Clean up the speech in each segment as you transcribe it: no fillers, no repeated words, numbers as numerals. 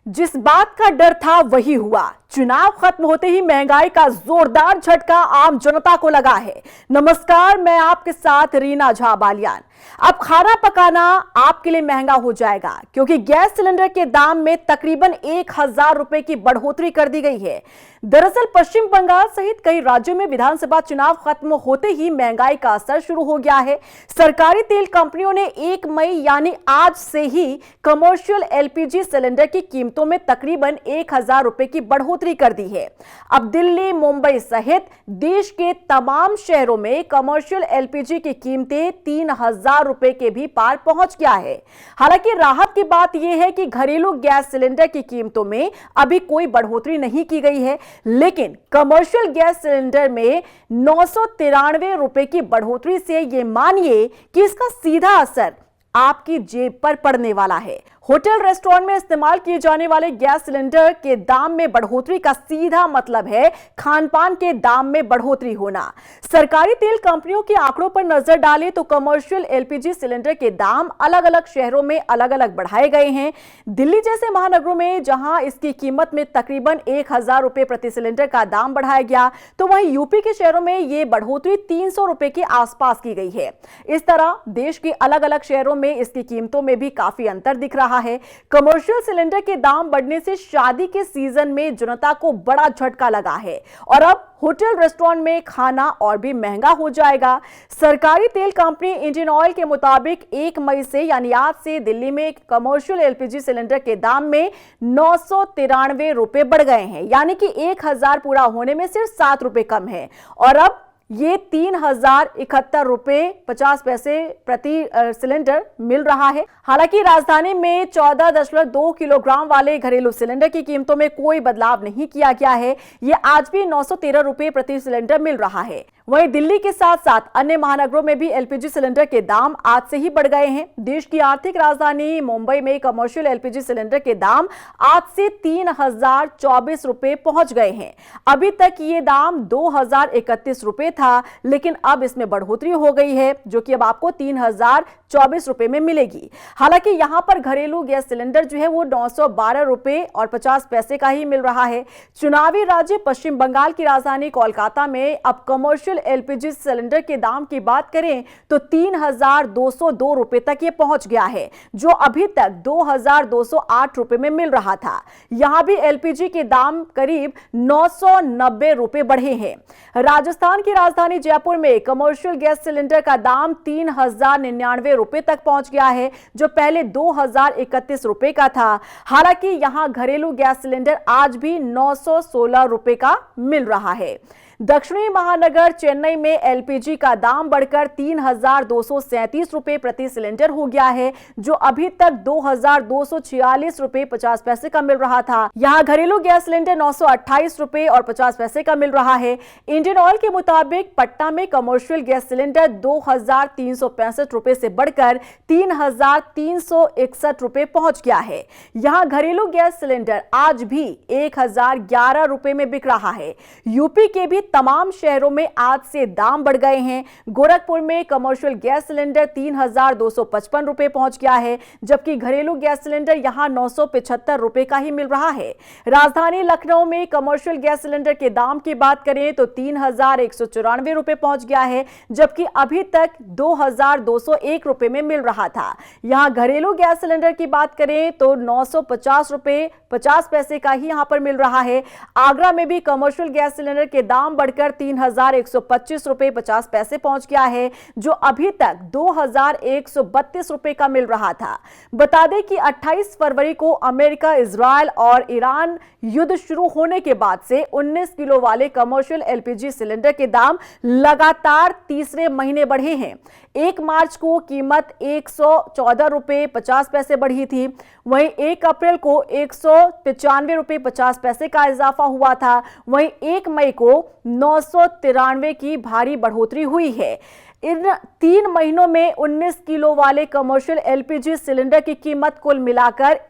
जिस बात का डर था वही हुआ। चुनाव खत्म होते ही महंगाई का जोरदार झटका आम जनता को लगा है। नमस्कार, मैं आपके साथ रीना झा बालियान। अब खाना पकाना आपके लिए महंगा हो जाएगा क्योंकि गैस सिलेंडर के दाम में तकरीबन 1000 रुपए की बढ़ोतरी कर दी गई है। दरअसल पश्चिम बंगाल सहित कई राज्यों में विधानसभा चुनाव खत्म होते ही महंगाई का असर शुरू हो गया है। सरकारी तेल कंपनियों ने 1 मई यानी आज से ही कमर्शियल एलपीजी सिलेंडर की कीमतों में तकरीबन 1000 रुपए की बढ़ोतरी कर दी है। अब दिल्ली, मुंबई सहित देश के तमाम शहरों में कमर्शियल एलपीजी की कीमतें 3000 रुपए के भी पार पहुंच गया है। हालांकि राहत की बात यह है कि घरेलू गैस सिलेंडर की कीमतों में अभी कोई बढ़ोतरी नहीं की गई है, लेकिन कमर्शियल गैस सिलेंडर में 993 रुपए की बढ़ोतरी से यह मानिए कि इसका सीधा असर आपकी जेब पर पड़ने वाला है। होटल रेस्टोरेंट में इस्तेमाल किए जाने वाले गैस सिलेंडर के दाम में बढ़ोतरी का सीधा मतलब है खान पान के दाम में बढ़ोतरी होना। सरकारी तेल कंपनियों के आंकड़ों पर नजर डालें तो कमर्शियल एलपीजी सिलेंडर के दाम अलग अलग शहरों में अलग अलग बढ़ाए गए हैं। दिल्ली जैसे महानगरों में जहां इसकी कीमत में तकरीबन 1000 रुपए प्रति सिलेंडर का दाम बढ़ाया गया, तो वहीं यूपी के शहरों में यह बढ़ोतरी 300 रुपए के आसपास की गई है। इस तरह देश के अलग अलग शहरों में इसकी कीमतों में भी काफी अंतर दिख रहा है। कमर्शियल सिलेंडर के दाम बढ़ने से शादी के सीजन में जनता को बड़ा झटका लगा है और अब होटल रेस्टोरेंट में खाना और भी महंगा हो जाएगा। सरकारी तेल कंपनी इंडियन ऑयल के मुताबिक 1 मई से यानी आज से दिल्ली में कमर्शियल एलपीजी सिलेंडर के दाम में 993 रुपए बढ़ गए हैं, यानी कि 1000 पूरा होने में सिर्फ 7 रुपए कम है और अब ये 3071 रुपए 50 पैसे प्रति सिलेंडर मिल रहा है। हालांकि राजधानी में 14.2 किलोग्राम वाले घरेलू सिलेंडर की कीमतों में कोई बदलाव नहीं किया गया है। ये आज भी 913 रुपए प्रति सिलेंडर मिल रहा है। वहीं दिल्ली के साथ साथ अन्य महानगरों में भी एलपीजी सिलेंडर के दाम आज से ही बढ़ गए हैं। देश की आर्थिक राजधानी मुंबई में कमर्शियल एलपीजी सिलेंडर के दाम आज से 3024 रुपए पहुंच गए हैं। अभी तक ये दाम 2031 रुपए था, लेकिन अब इसमें बढ़ोतरी हो गई है जो कि अब आपको 3024 रुपए में मिलेगी। हालांकि यहां पर घरेलू गैस सिलेंडर जो है वो 912 रुपए और 50 पैसे का ही मिल रहा है। चुनावी राज्य पश्चिम बंगाल की राजधानी कोलकाता में अब कमर्शियल एलपीजी सिलेंडर के दाम की बात करें तो 3202 रुपए तक ये पहुंच गया है, जो अभी तक 2208 रुपए में मिल रहा था। यहां भी एलपीजी के दाम करीब 990 रुपए बढ़े हैं। राजस्थान की राजधानी जयपुर में कमर्शियल गैस सिलेंडर का दाम 3099 रुपए तक पहुंच गया है, जो पहले 2031 रुपए का था। हालांकि यहां घरेलू गैस सिलेंडर आज भी 916 रुपए का मिल रहा है। दक्षिणी महानगर चेन्नई में एलपीजी का दाम बढ़कर 3237 रुपए प्रति सिलेंडर हो गया है, जो अभी तक 2246 रुपए 50 पैसे का मिल रहा था। यहां घरेलू गैस सिलेंडर 928 रुपए और 50 पैसे का मिल रहा है। इंडियन ऑयल के मुताबिक पटना में कमर्शियल गैस सिलेंडर 2365 रुपए से बढ़कर 3361 रुपए पहुंच गया है। यहां घरेलू गैस सिलेंडर आज भी 1011 रुपए में बिक रहा है। यूपी के भी तमाम शहरों में आज से दाम बढ़ गए हैं। गोरखपुर में कमर्शियल गैस सिलेंडर 3255 रुपए पहुंच गया है, जबकि घरेलू गैस सिलेंडर यहां 975 रुपए का ही मिल रहा है। राजधानी लखनऊ में कमर्शियल गैस सिलेंडर के दाम की बात करें तो 3194 रुपए पहुंच गया है, जबकि अभी तक 2201 रुपए में मिल रहा था। यहां घरेलू गैस सिलेंडर की बात करें तो 950 रुपए 50 पैसे का ही यहां पर मिल रहा है। आगरा में भी कमर्शियल गैस सिलेंडर के दाम बढ़कर 3125 रुपए 50 पैसे पहुंच गया है, जो अभी तक 2132 रुपए का मिल रहा था। बता दें कि 28 फरवरी को अमेरिका, इजराइल और ईरान युद्ध शुरू होने के बाद से 19 किलो वाले कमर्शियल एलपीजी सिलेंडर के दाम लगातार तीसरे महीने बढ़े हैं। 1 मार्च को कीमत 114 रुपए 50 पैसे बढ़ी थी। वहीं 1 अप्रैल को 195 रुपए 50 पैसे का इजाफा हुआ था। वहीं 1 मई को 993 की भारी बढ़ोतरी हुई है। इन 3 महीनों में 19 किलो वाले कमर्शियल एलपीजी सिलेंडर की कीमत कुल मिलाकर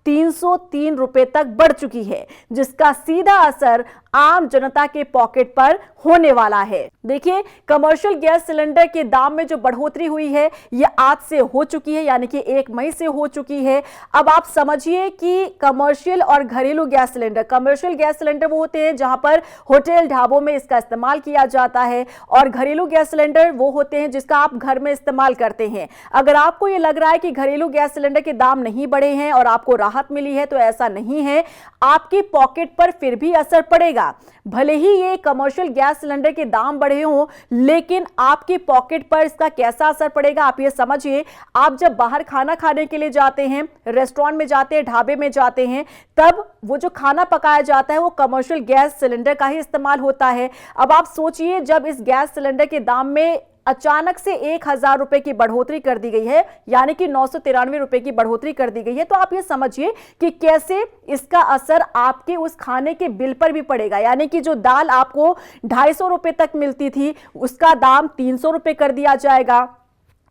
303 रुपए तक बढ़ चुकी है, जिसका सीधा असर आम जनता के पॉकेट पर होने वाला है। देखिए, कमर्शियल गैस सिलेंडर के दाम में जो बढ़ोतरी हुई है यह आज से हो चुकी है, यानी कि 1 मई से हो चुकी है। अब आप समझिए कि कमर्शियल और घरेलू gas cylinder, commercial gas cylinder वो होते हैं जहां पर होटल ढाबों में इसका इस्तेमाल किया जाता है, और घरेलू गैस सिलेंडर वो होते हैं जिसका आप घर में इस्तेमाल करते हैं। अगर आपको ये लग रहा है कि घरेलू गैस सिलेंडर के दाम नहीं बढ़े हैं और आपको राहत मिली है, तो ऐसा नहीं है। आपकी पॉकेट पर फिर भी असर पड़ेगा। भले ही ये कमर्शियल गैस सिलेंडर के दाम बढ़े हों, लेकिन आपकी पॉकेट पर इसका कैसा असर पड़ेगा आप ये समझिए। आप जब बाहर खाना खाने के लिए जाते हैं, रेस्टोरेंट में जाते हैं, ढाबे में जाते हैं, तब वो जो खाना पकाया जाता है वो कमर्शियल गैस सिलेंडर का ही इस्तेमाल होता है। अब आप सोचिए, जब इस गैस सिलेंडर के दाम में अचानक से 1000 रुपए की बढ़ोतरी कर दी गई है, यानी कि 993 रुपए की बढ़ोतरी कर दी गई है, तो आप ये समझिए कि कैसे इसका असर आपके उस खाने के बिल पर भी पड़ेगा। यानी कि जो दाल आपको 250 रुपए तक मिलती थी, उसका दाम 300 रुपए कर दिया जाएगा।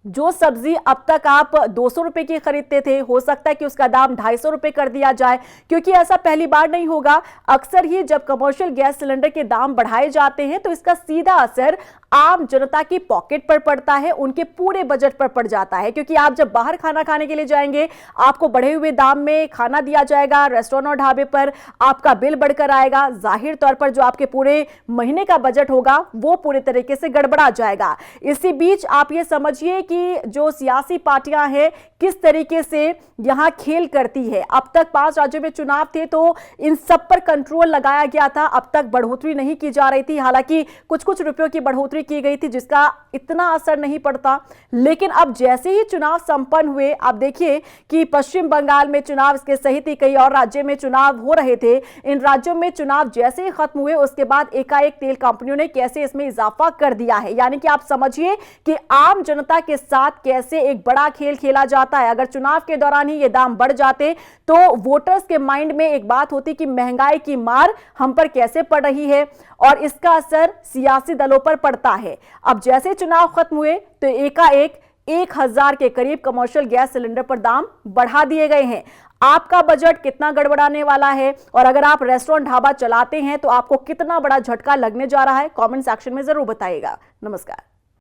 जो सब्जी अब तक आप 200 रुपए की खरीदते थे, हो सकता है कि उसका दाम 250 रुपए कर दिया जाए, क्योंकि ऐसा पहली बार नहीं होगा। अक्सर ही जब कमर्शियल गैस सिलेंडर के दाम बढ़ाए जाते हैं तो इसका सीधा असर आम जनता की पॉकेट पर पड़ता है, उनके पूरे बजट पर पड़ जाता है। क्योंकि आप जब बाहर खाना खाने के लिए जाएंगे, आपको बढ़े हुए दाम में खाना दिया जाएगा, रेस्टोरेंट और ढाबे पर आपका बिल बढ़कर आएगा। जाहिर तौर पर जो आपके पूरे महीने का बजट होगा वो पूरे तरीके से गड़बड़ा जाएगा। इसी बीच आप ये समझिए कि जो सियासी पार्टियां हैं किस तरीके से यहां खेल करती है। अब तक 5 राज्यों में चुनाव थे तो इन सब पर कंट्रोल लगाया गया था, अब तक बढ़ोतरी नहीं की जा रही थी। हालांकि कुछ कुछ रुपयों की बढ़ोतरी की गई थी जिसका इतना असर नहीं पड़ता, लेकिन अब जैसे ही चुनाव संपन्न हुए, आप देखिए कि पश्चिम बंगाल में चुनाव, इसके सहित ही कई और राज्यों में चुनाव हो रहे थे। इन राज्यों में चुनाव जैसे ही खत्म हुए उसके बाद एकाएक तेल कंपनियों ने कैसे इसमें इजाफा कर दिया है। यानी कि आप समझिए कि आम जनता के साथ कैसे एक बड़ा खेल खेला जाता है। अगर चुनाव के दौरान ही ये दाम बढ़ जाते तो वोटर्स के माइंड में एक बात होती कि महंगाई की मार हम पर कैसे पड़ रही है, और इसका असर सियासी दलों पर पड़ता है। अब जैसे चुनाव खत्म हुए तो एकाएक 1000 के करीब कमर्शियल गैस सिलेंडर पर दाम बढ़ा दिए गए हैं। आपका बजट कितना गड़बड़ाने वाला है, और अगर आप रेस्टोरेंट ढाबा चलाते हैं तो आपको कितना बड़ा झटका लगने जा रहा है, कमेंट सेक्शन में जरूर बताइएगा। नमस्कार।